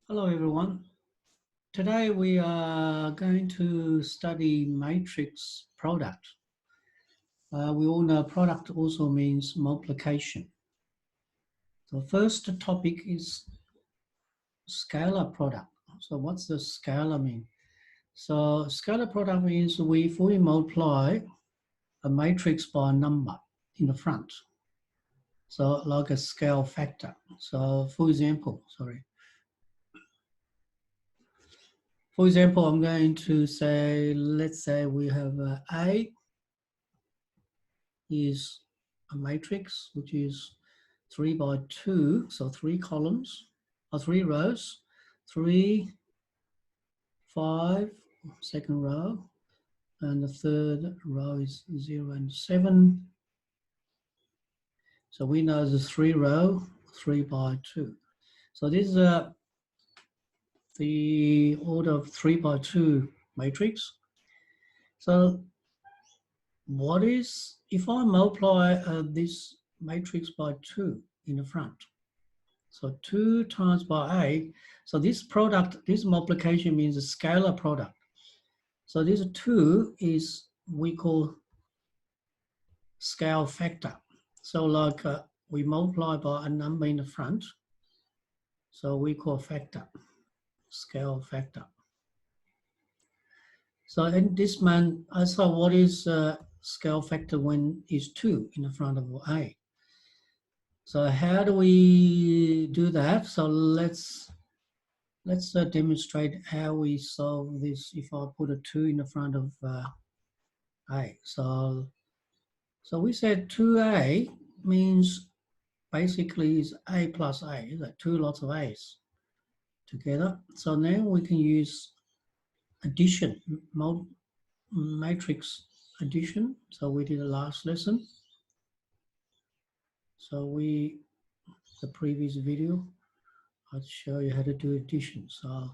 Hello everyone. Today we are going to study matrix product. We all know product also means multiplication. The first topic is scalar product. So what's the scalar mean? So scalar product means if we multiply a matrix by a number in the front. So like a scale factor. So for example, I'm going to say, let's say we have A is a matrix which is 3 by 2, so 3 columns or 3 rows, 3, 5, second row, and the third row is 0 and 7. So we know the 3 row, 3 by 2. So this is the order of 3 by 2 matrix. So what is, if I multiply this matrix by 2 in the front, so 2 times by A, so this product, this multiplication means a scalar product. So this 2 is, we call scale factor. So like we multiply by a number in the front, so we call factor, scale factor. So in this man, I saw what is scale factor when is 2 in the front of A. So how do we do that? So let's demonstrate how we solve this if I put a 2 in the front of A. So we said 2A means basically is A plus A, like 2 lots of A's together. So now we can use addition, matrix addition. So we did the last lesson. So the previous video, I'll show you how to do addition. So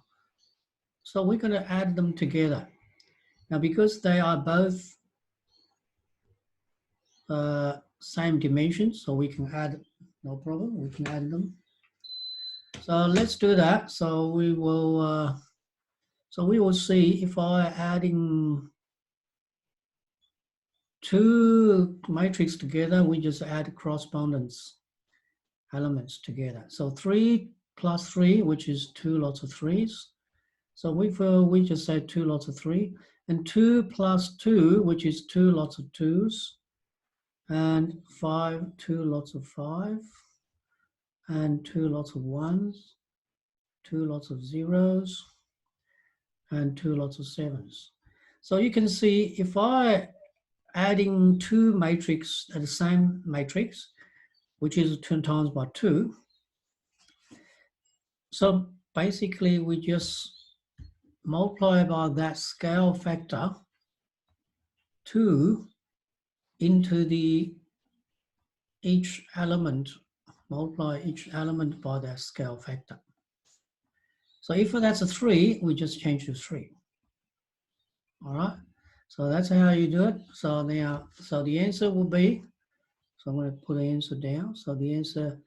we're going to add them together. Now, because they are both same dimensions, so we can add, no problem, we can add them. So let's do that. So we will see if I adding 2 matrix together, we just add correspondence elements together. So 3 plus 3, which is 2 lots of 3s. So we just say 2 lots of 3, and 2 plus 2, which is 2 lots of 2s, and 5, 2 lots of 5, and 2 lots of 1s, 2 lots of 0s, and 2 lots of 7s. So you can see if I adding 2 matrix at the same matrix, which is 2 times by 2. So basically we just multiply by that scale factor 2 into each element, multiply each element by that scale factor. So if that's a 3, we just change to 3. All right. So that's how you do it. So now, so the answer will be, so I'm going to put the answer down. So the answer,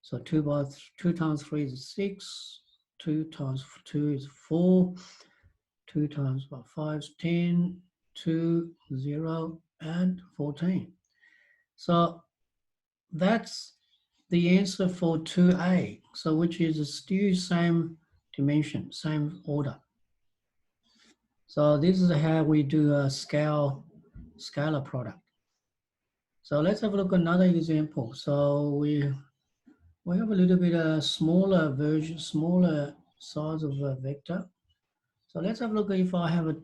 so 2 times 3 is 6, 2 times 2 is 4, 2 times by 5 is 10, 2, 0, and 14. So that's the answer for 2A, so which is still same dimension, same order. So this is how we do a scalar product. So let's have a look at another example. So we have a little bit smaller version, smaller size of a vector. So let's have a look at if I have a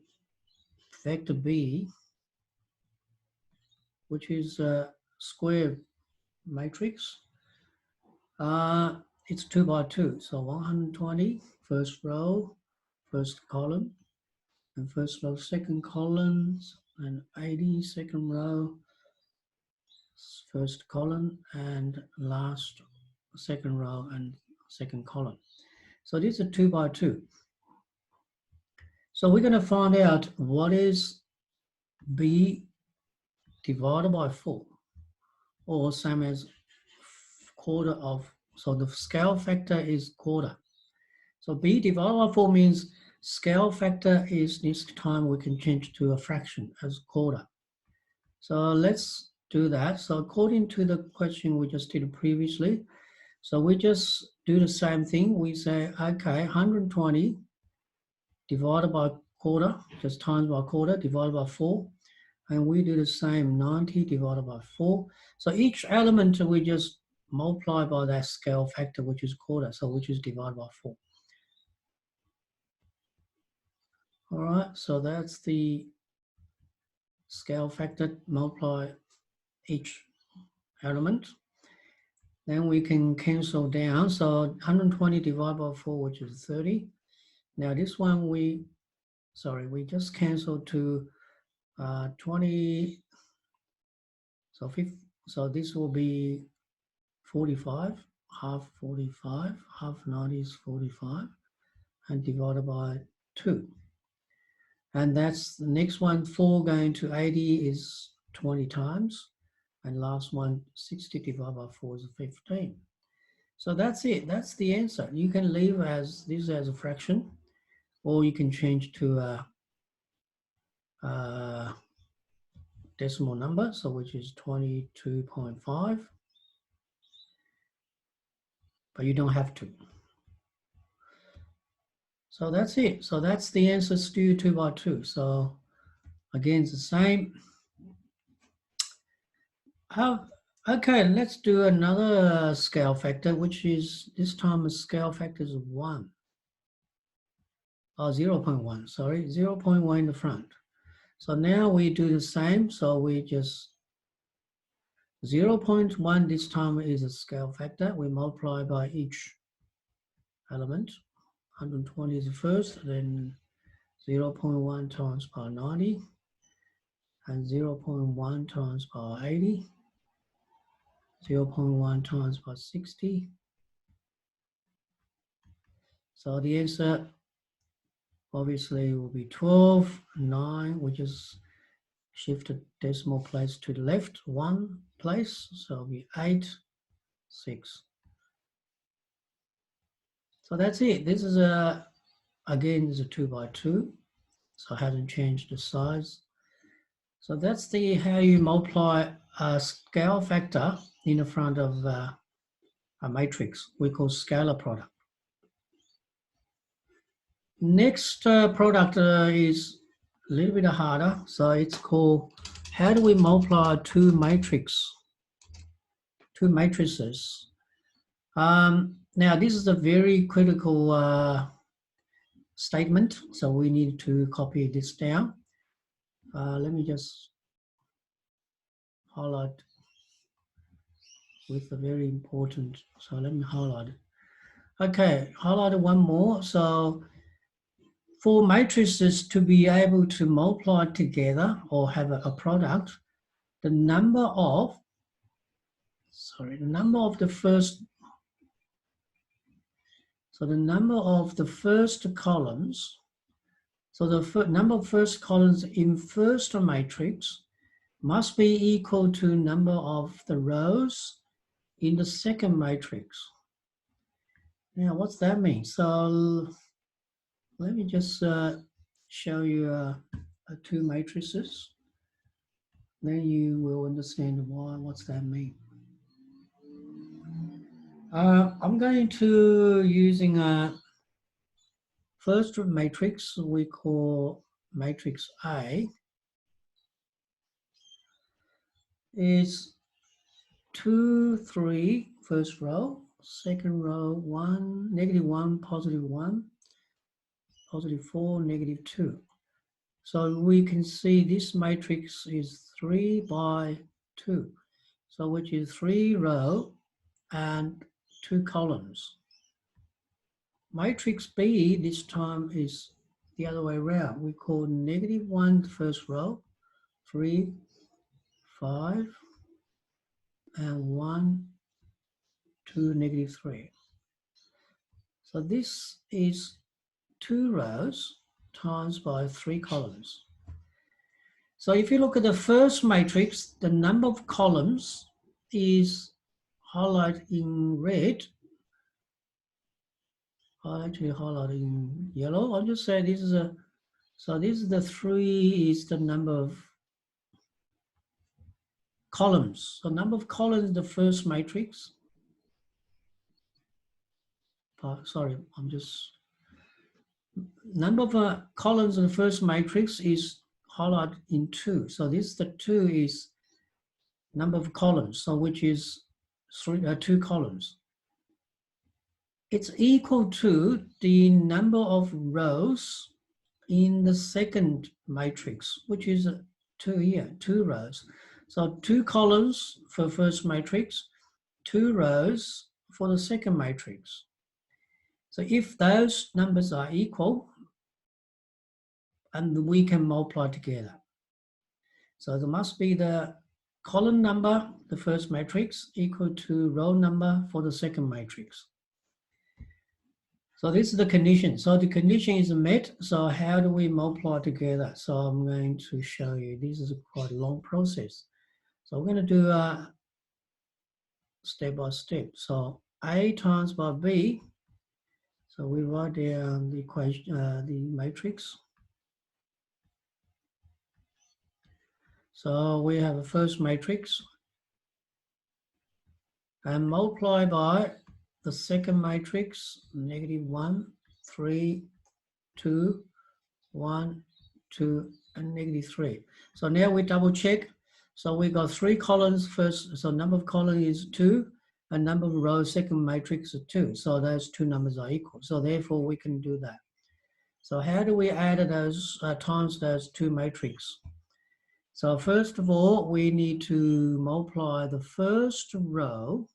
vector B, which is a square matrix. It's 2 by 2, so 120, first row, first column, and first row, second column, and 80, second row, first column, and last second row and second column. So this is 2 by 2. So we're going to find out what is B divided by 4, or same as quarter of, so the scale factor is quarter. So b divided by 4 means scale factor is this time we can change to a fraction as quarter. So let's do that. So according to the question we just did previously, so we just do the same thing. We say, okay, 120 divided by quarter, just times by quarter, divided by 4. And we do the same, 90 divided by 4. So each element we just multiply by that scale factor, which is quarter, so which is divided by 4. All right, so that's the scale factor, multiply each element. Then we can cancel down. So 120 divided by 4, which is 30. Now this one we just cancel to 20. So this will be 45, half 45, half 90 is 45, and divided by 2. And that's the next one, 4 going to 80 is 20 times. And last one, 60 divided by 4 is 15. So that's it. That's the answer. You can leave this as a fraction, or you can change to a decimal number, so which is 22.5. But you don't have to. So that's it. So that's the answer, Stu, 2 by 2. So again, it's the same. Okay, let's do another scale factor, which is this time a scale factor is 1. Oh, 0.1, sorry, 0.1 in the front. So now we do the same. So we just 0.1 this time is a scale factor. We multiply by each element. 120 is the first, then 0.1 times by 90, and 0.1 times by 80, 0.1 times by 60. So the answer obviously will be 12, 9. We just shift the decimal place to the left 1 place, so it'll be 8, 6. So that's it. This is again, is a 2 by 2, so it hasn't changed the size. So that's how you multiply a scale factor in the front of a matrix. We call scalar product. Next product is a little bit harder. So it's called, how do we multiply two matrices? Now this is a very critical statement, so we need to copy this down. Let me just highlight with a very important, so let me highlight it. Okay, highlight one more. So for matrices to be able to multiply together or have a product, the number of the first, so the number of the first columns, so the number of first columns in first matrix must be equal to number of the rows in the second matrix. Now, what's that mean? So let me just show you two matrices. Then you will understand what's that mean. I'm going to using a first matrix we call matrix A. Is 2, 3, first row, second row, 1, -1, +1, +4, -2. So we can see this matrix is 3 by 2. So which is 3 rows and 2 columns. Matrix B this time is the other way around. We call -1 first row, 3, 5, and 1, 2, -3. So this is 2 rows times by 3 columns. So if you look at the first matrix, the number of columns is highlighted in red. I'll actually highlight it in yellow. I'll just say this is a, so this is the 3 is the number of columns. So number of columns in the first matrix. Sorry, I'm just, number of columns in the first matrix is highlighted in 2. So this, the 2 is number of columns, so which is 2 columns. It's equal to the number of rows in the second matrix, which is 2 here, 2 rows. So 2 columns for first matrix, 2 rows for the second matrix. So if those numbers are equal, and we can multiply together. So there must be the column number, the first matrix, equal to row number for the second matrix. So this is the condition. So the condition is met. So how do we multiply together? So I'm going to show you. This is quite a long process. So we're going to do step by step. So A times by B. So we write down the equation, the matrix. So we have a first matrix and multiply by the second matrix, -1, 3, 2, 1, 2, and -3. So now we double check. So we got 3 columns first. So number of columns is 2, and number of rows, second matrix is 2. So those 2 numbers are equal. So therefore we can do that. So how do we add those times those 2 matrices? So first of all, we need to multiply the first row.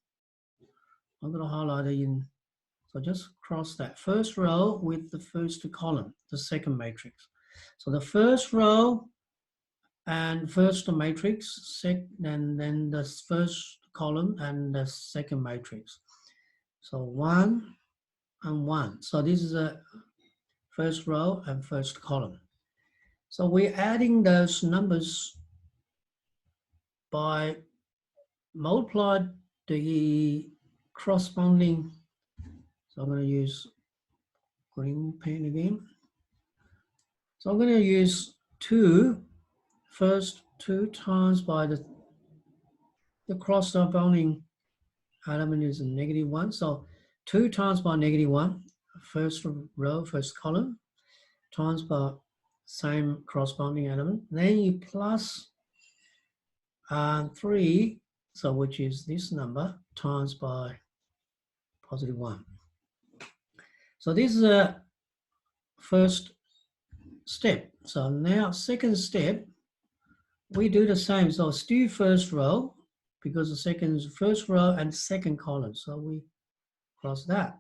I'm going to highlight it in, so just cross that first row with the first column, the second matrix. So the first row and first matrix, and then the first column and the second matrix. So 1 and 1. So this is a first row and first column. So we're adding those numbers by multiply the corresponding, so I'm going to use green pen again. So I'm going to use 2, first 2 times by the corresponding element is a -1. So 2 times by -1, first row, first column, times by same corresponding element. Then you plus 3, so which is this number, times by +1. So this is a first step. So now second step, we do the same. So still first row, because the second is first row and second column. So we cross that.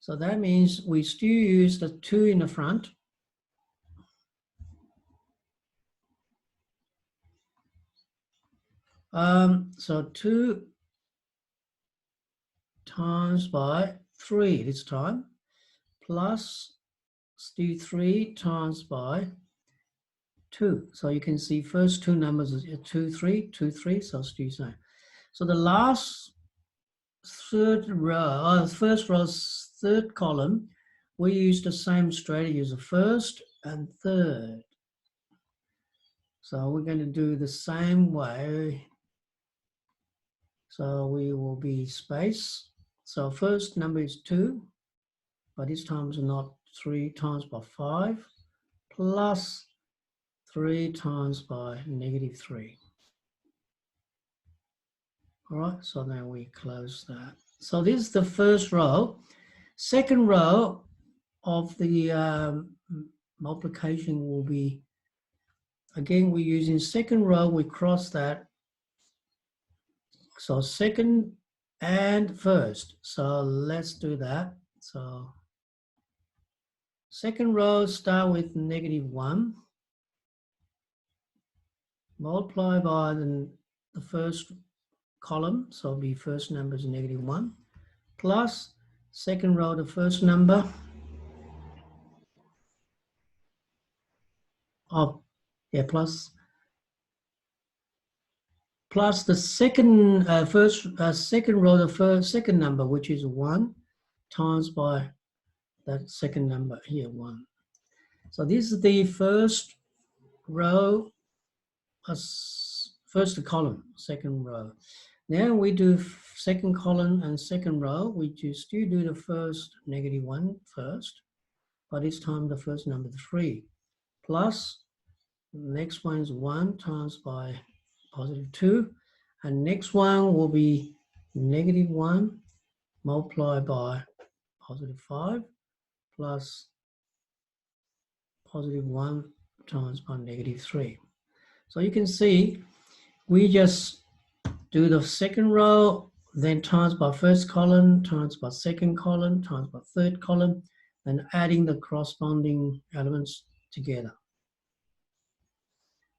So that means we still use the 2 in the front. So 2 times by 3 this time, plus still 3 times by 2. So you can see first 2 numbers is 2, 3, 2, 3, so still same. So the last third row, first row's third column, we use the same strategy as the first and third. So we're going to do the same way. So we will be space. So first number is 2, but this time is not 3 times by 5, plus 3 times by -3. All right, so now we close that. So this is the first row. Second row of the multiplication will be, again, we're using second row, we cross that. So second and first. So let's do that. So second row start with -1. Multiply by the first column, so it'll be first number is -1, plus second row, the first number of, plus the second second row, the second number, which is 1, times by that second number here, 1. So this is the first row, first column, second row. Now we do second column and second row. We just do the first -1 first, but this time the first number 3, plus the next one is 1 times by +2, and next one will be -1 multiplied by +5 plus +1 times by -3. So you can see we just do the second row, then times by first column, times by second column, times by third column, and adding the corresponding elements together.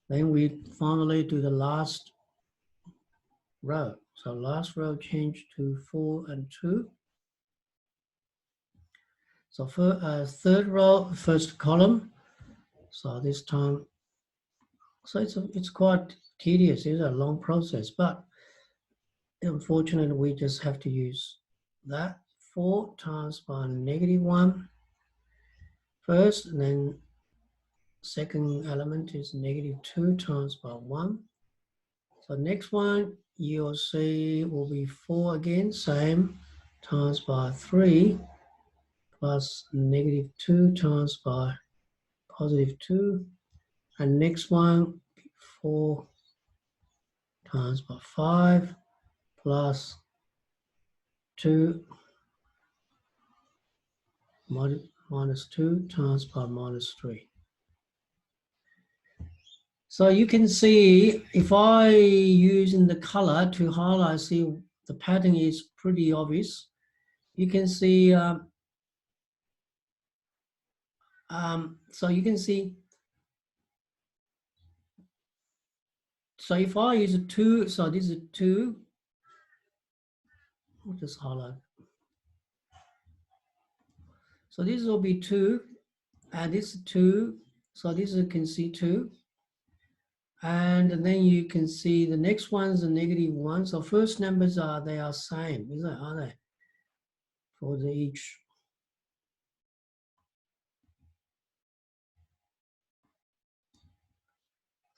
Then we finally do the last row. So last row change to 4 and 2. So for third row, first column. So this time, so it's quite tedious. It's a long process, but unfortunately, we just have to use that 4 times by -1 first, and then second element is -2 times by 1. So next one you'll see will be 4 again, same, times by 3 plus -2 times by +2, and next one 4 times by 5 plus 2 minus 2 times by -3. So you can see if I using the color to highlight, see the pattern is pretty obvious. You can see, so you can see, so if I use a 2, so this is 2, I'll just highlight. So this will be 2, and this is 2, so this you can see 2. And then you can see the next one's a -1. So first numbers they are same, isn't it? Are they? For the each.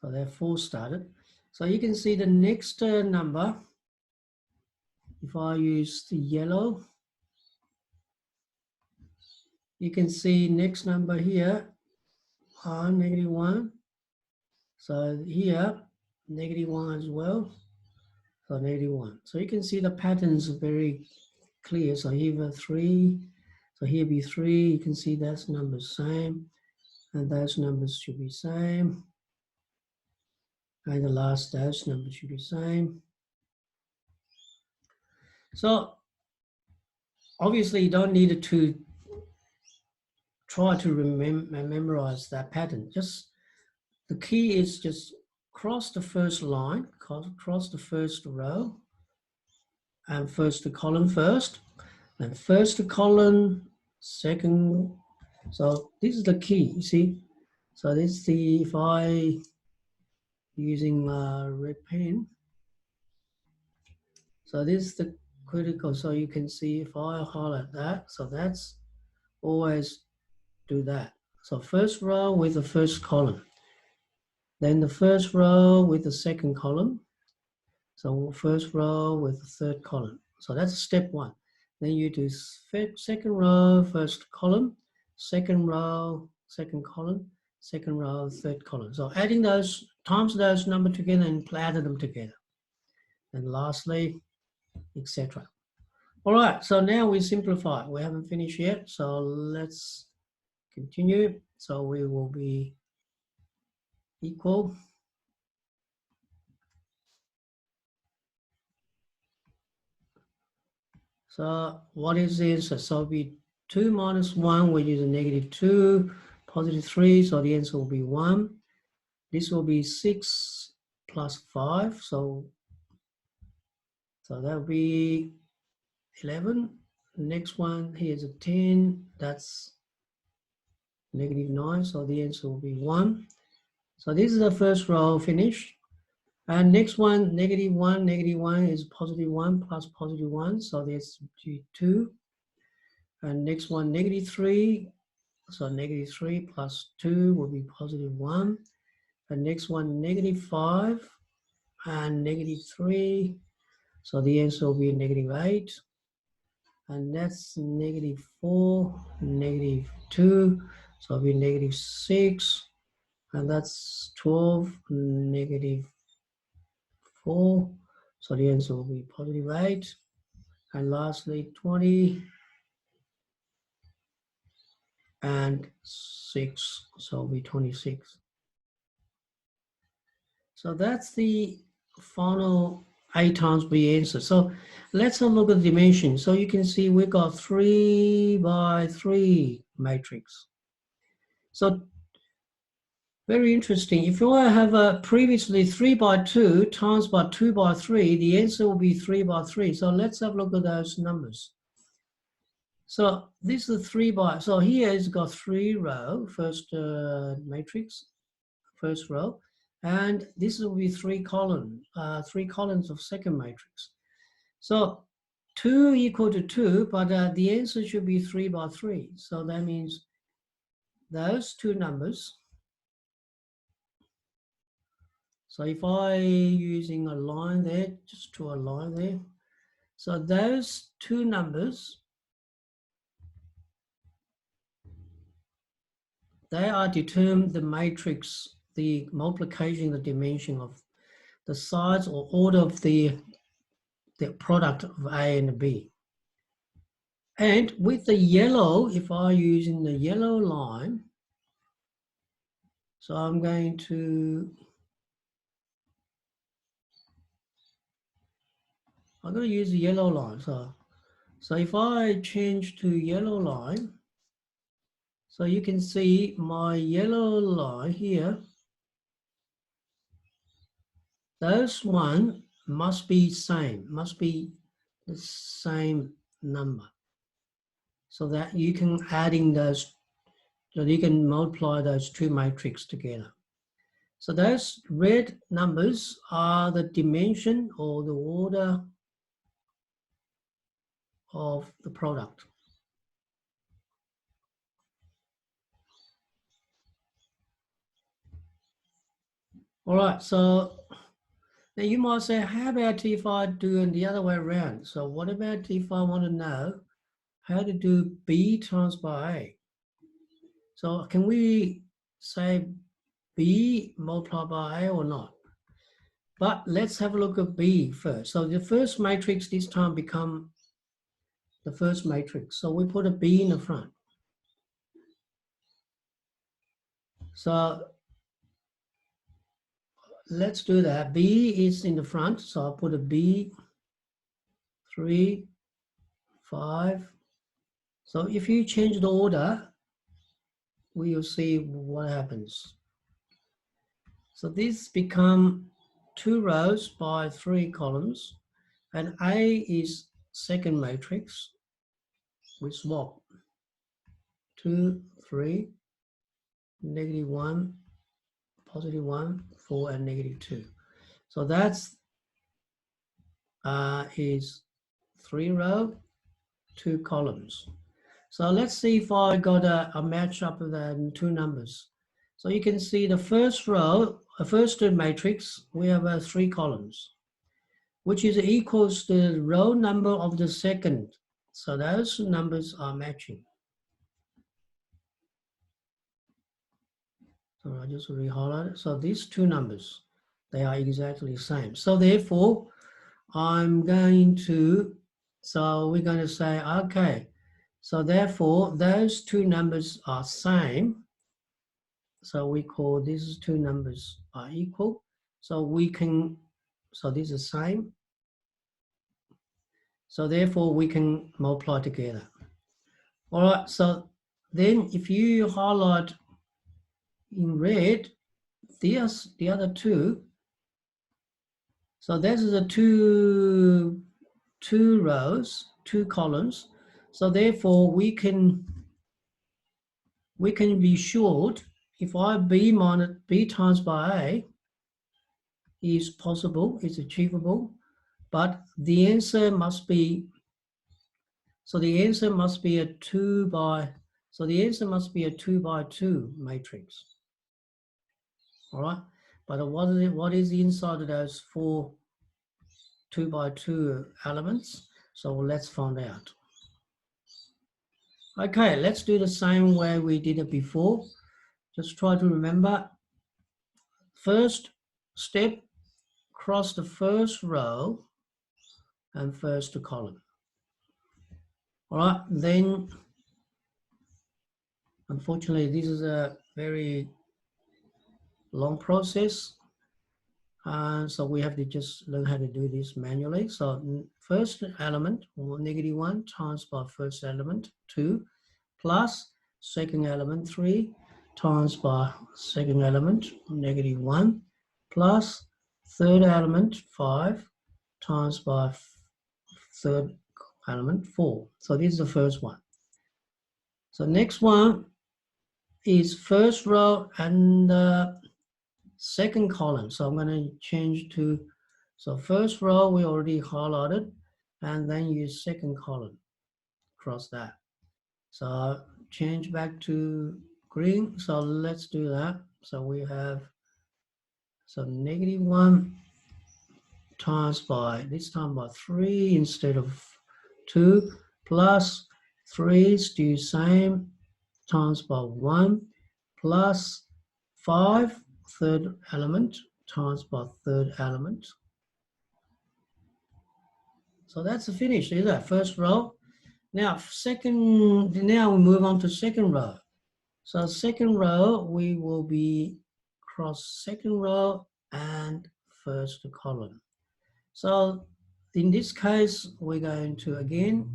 So they're 4 started. So you can see the next number, if I use the yellow, you can see next number here, -1. So here, -1 as well. So -1. So you can see the patterns are very clear. So here 3, so here be 3. You can see that's numbers same, and those numbers should be same, and the last dash number should be same. So obviously you don't need to try to memorize that pattern. Just the key is just cross the first line, cross the first row, and first the column first, then first the column, second. So this is the key, you see. So this is the, if I using red pen, so this is the critical. So you can see if I highlight that, so that's always do that. So first row with the first column, then the first row with the second column, so first row with the third column. So that's step 1. Then you do second row, first column, second row, second column, second row, third column. So adding those, times those numbers together and adding them together. And lastly, etc. All right, so now we simplify. We haven't finished yet, so let's continue. So we will be equal. So what is this? So it'll be 2 minus 1, which is a -2, +3, so the answer will be 1. This will be 6 plus 5, so that will be 11. The next one here is a 10, that's -9, so the answer will be 1. So this is the first row finished. And next one, -1 is +1 plus +1, so that's 2. And next one, -3. So -3 plus 2 will be +1. And next one, -5 and -3. So the answer will be -8. And that's -4, -2. So it'll be -6. And that's 12, -4. So the answer will be +8. And lastly, 20 and 6. So it'll be 26. So that's the final A times B answer. So let's have a look at the dimension. So you can see we've got 3 by 3 matrix. So very interesting. If you have a previously 3 by 2 times by 2 by 3, the answer will be 3 by 3. So let's have a look at those numbers. So this is 3 by, so here it's got 3 row, first matrix, first row, and this will be 3 columns of second matrix. So 2 equal to 2, but the answer should be 3 by 3. So that means those two numbers. So if I using a line there, just draw a line there. So those two numbers, they are determined the matrix, the multiplication, the dimension of the size or order of the product of A and B. And with the yellow, if I using the yellow line, so I'm going to use the yellow line. So if I change to yellow line, so you can see my yellow line here, those one must be the same number. So that you can adding those, so you can multiply those two matrices together. So those red numbers are the dimension or the order of the product. All right, so now you might say, how about if I do it the other way around? So what about if I want to know how to do B times by A? So can we say B multiplied by A or not? But let's have a look at B first. So the first matrix this time become the first matrix. So we put a B in the front. So let's do that. B is in the front. So I'll put a B, 3, 5. So if you change the order, we will see what happens. So this become 2 rows by 3 columns, and A is second matrix. We swap 2, 3, -1, +1, 4, and -2. So that's is 3 row, 2 columns. So let's see if I got a match up of the two numbers. So you can see the first row, the first matrix, we have 3 columns, which is equals the row number of the second. So those numbers are matching. So I just re-highlight it. So these two numbers, they are exactly the same. So therefore, I'm going to, so we're going to say, okay, so therefore those two numbers are same. So we call these two numbers are equal. So we can, so this is same. So therefore we can multiply together. All right, so then if you highlight in red, the other two, so this is a two rows, 2 columns. So therefore we can be sure if I B times by A is possible, is achievable, but the answer must be, So the answer must be a 2 by 2 matrix. All right, but what is inside of those 4 2 by 2 elements? So let's find out. Okay, let's do the same way we did it before. Just try to remember. First step, cross the first row and first column. All right, then unfortunately this is a very long process, so we have to just learn how to do this manually. So first element, -1 times by first element 2, plus second element 3 times by second element -1, plus third element 5 times by third element 4. So this is the first one. So next one is first row and second column. So I'm going to change to, so first row we already highlighted, and then use second column, cross that. So change back to green. So let's do that. So we have, so -1 times by, this time by 3 instead of 2, plus 3 is the same, times by 1, plus 5 third element times by third element. So that's the finish, is that first row. Now now we move on to second row. So second row, we will be cross second row and first column. So in this case, we're going to again,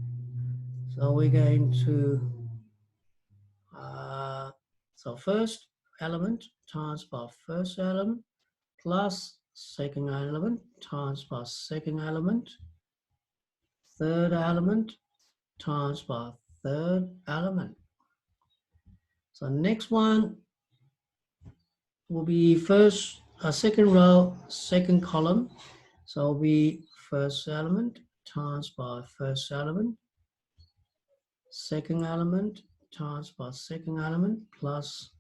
so we're going to, so first element times by first element, plus second element times by second element, third element times by third element. So next one will be second row, second column. So it'll be first element times by first element, second element times by second element, plus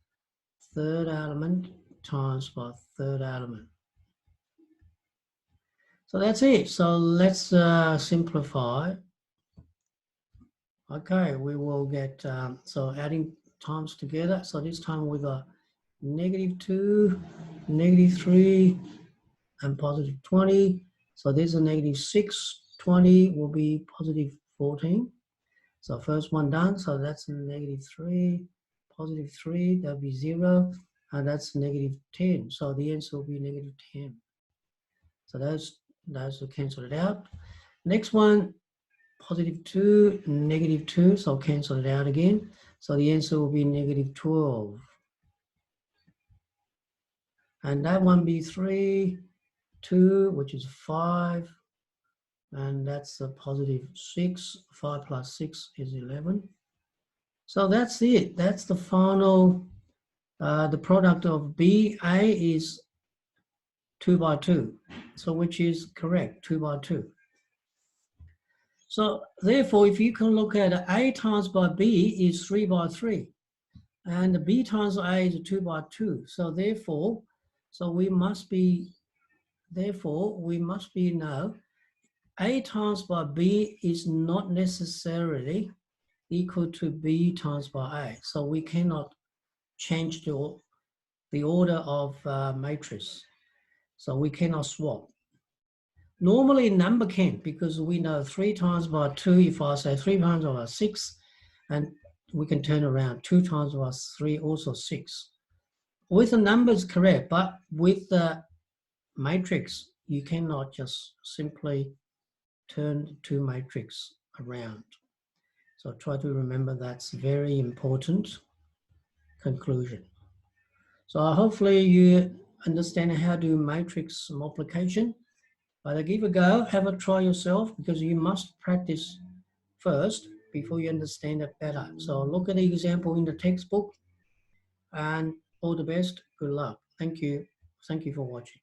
third element times by third element. So that's it. So let's simplify. Okay, we will get, so adding times together. So this time we got -2, -3, and +20. So there's a -6, 20 will be +14. So first one done, so that's -3, +3, that'll be 0, and that's -10. So the answer will be -10. So those will cancel it out. Next one, +2, -2, so cancel it out again. So the answer will be -12. And that one be 3, 2, which is 5, and that's a +6. 5 plus 6 is 11. So that's it. That's the final, the product of BA is 2 by 2. So which is correct, 2 by 2. So therefore, if you can look at A times by B is 3 by 3. And B times A is 2 by 2. So therefore, we must be now A times by B is not necessarily equal to B times by A. So we cannot change the order of matrix. So we cannot swap. Normally number can, because we know 3 times by 2, if I say 3 times by 6, and we can turn around 2 times by 3, also 6. With the numbers correct, but with the matrix, you cannot just simply turn 2 matrix around. So try to remember that's very important conclusion. So hopefully you understand how to do matrix multiplication. But give a go, have a try yourself, because you must practice first before you understand it better. So look at the example in the textbook, and all the best, good luck. Thank you for watching.